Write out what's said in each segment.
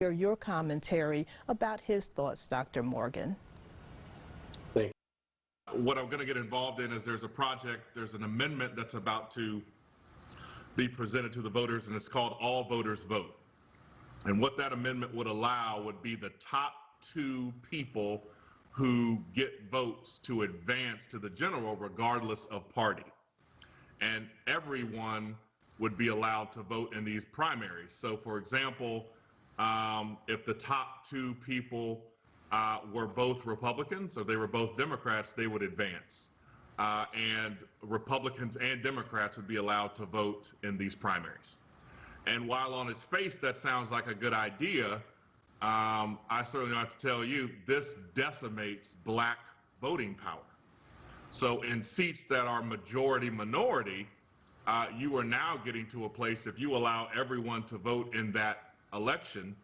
hear your commentary about his thoughts, Dr. Morgan. Thank you. What I'm going to get involved in is there's an amendment that's about to be presented to the voters, and it's called All Voters Vote. And what that amendment would allow would be the top 2 people who get votes to advance to the general regardless of party. And everyone would be allowed to vote in these primaries. So for example, if the top 2 people were both Republicans or they were both Democrats, they would advance. And Republicans and Democrats would be allowed to vote in these primaries. And while on its face that sounds like a good idea, I certainly don't have to tell you, this decimates black voting power. So in seats that are majority minority, you are now getting to a place, if you allow everyone to vote in that election,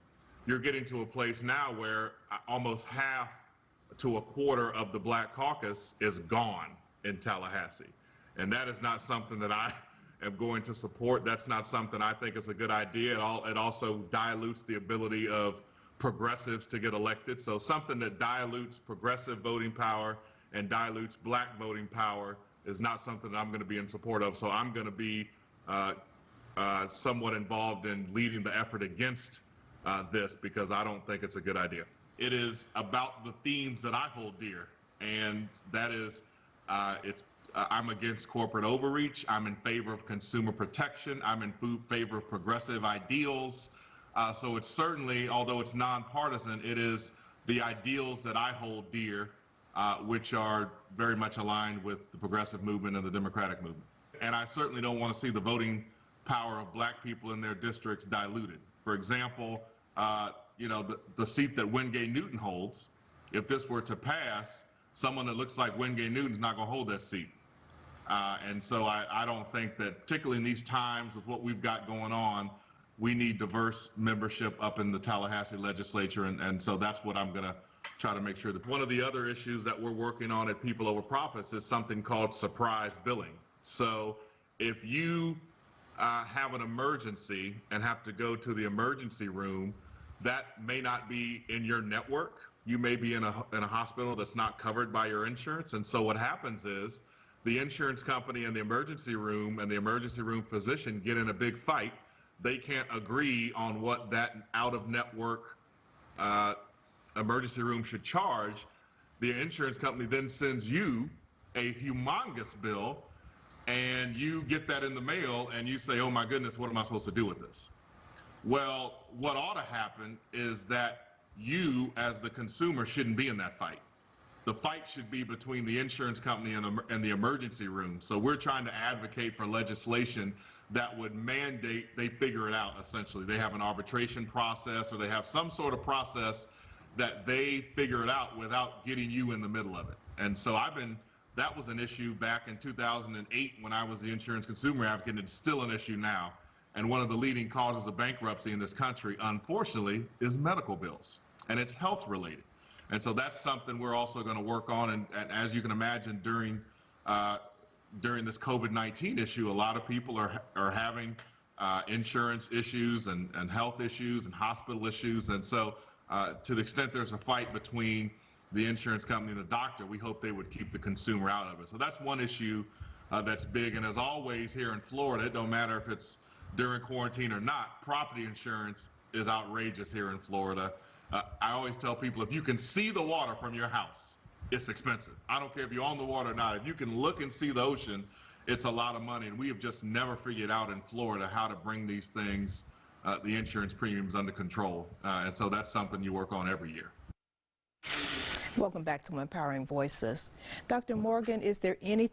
you're getting to a place now where almost half to a quarter of the black caucus is gone in Tallahassee. And that is not something that I am going to support. That's not something I think is a good idea. It also dilutes the ability of progressives to get elected. So something that dilutes progressive voting power and dilutes black voting power is not something that I'm going to be in support of. So I'm going to be somewhat involved in leading the effort against this, because I don't think it's a good idea. It is about the themes that I hold dear, and that is I'm against corporate overreach. I'm in favor of consumer protection. I'm in favor of progressive ideals. So it's certainly, although it's nonpartisan, it is the ideals that I hold dear, which are very much aligned with the progressive movement and the Democratic movement. And I certainly don't want to see the voting power of black people in their districts diluted. For example, the seat that Wingate Newton holds, if this were to pass, someone that looks like Wingate Newton's not going to hold that seat. And so I don't think that, particularly in these times with what we've got going on, we need diverse membership up in the Tallahassee legislature, and so that's what I'm going to try to make sure. That one of the other issues that we're working on at People Over Profits is something called surprise billing. So if you have an emergency and have to go to the emergency room, that may not be in your network. You may be in a hospital that's not covered by your insurance, and so what happens is the insurance company and the emergency room physician get in a big fight. They can't agree on what that out-of-network emergency room should charge. The insurance company then sends you a humongous bill, and you get that in the mail, and you say, oh my goodness, what am I supposed to do with this? Well, what ought to happen is that you, as the consumer, shouldn't be in that fight. The fight should be between the insurance company and the emergency room. So we're trying to advocate for legislation that would mandate they figure it out, essentially. They have an arbitration process, or they have some sort of process that they figure it out without getting you in the middle of it. And so that was an issue back in 2008 when I was the insurance consumer advocate, and it's still an issue now. And one of the leading causes of bankruptcy in this country, unfortunately, is medical bills, and it's health related. And so that's something we're also going to work on. And as you can imagine, during this COVID-19 issue, a lot of people are having insurance issues and health issues and hospital issues. And so to the extent there's a fight between the insurance company and the doctor, we hope they would keep the consumer out of it. So that's one issue that's big. And as always here in Florida, it don't matter if it's during quarantine or not, property insurance is outrageous here in Florida. I always tell people, if you can see the water from your house, it's expensive. I don't care if you're on the water or not. If you can look and see the ocean, it's a lot of money. And we have just never figured out in Florida how to bring these things, the insurance premiums, under control. And so that's something you work on every year. Welcome back to Empowering Voices. Dr. Morgan, is there anything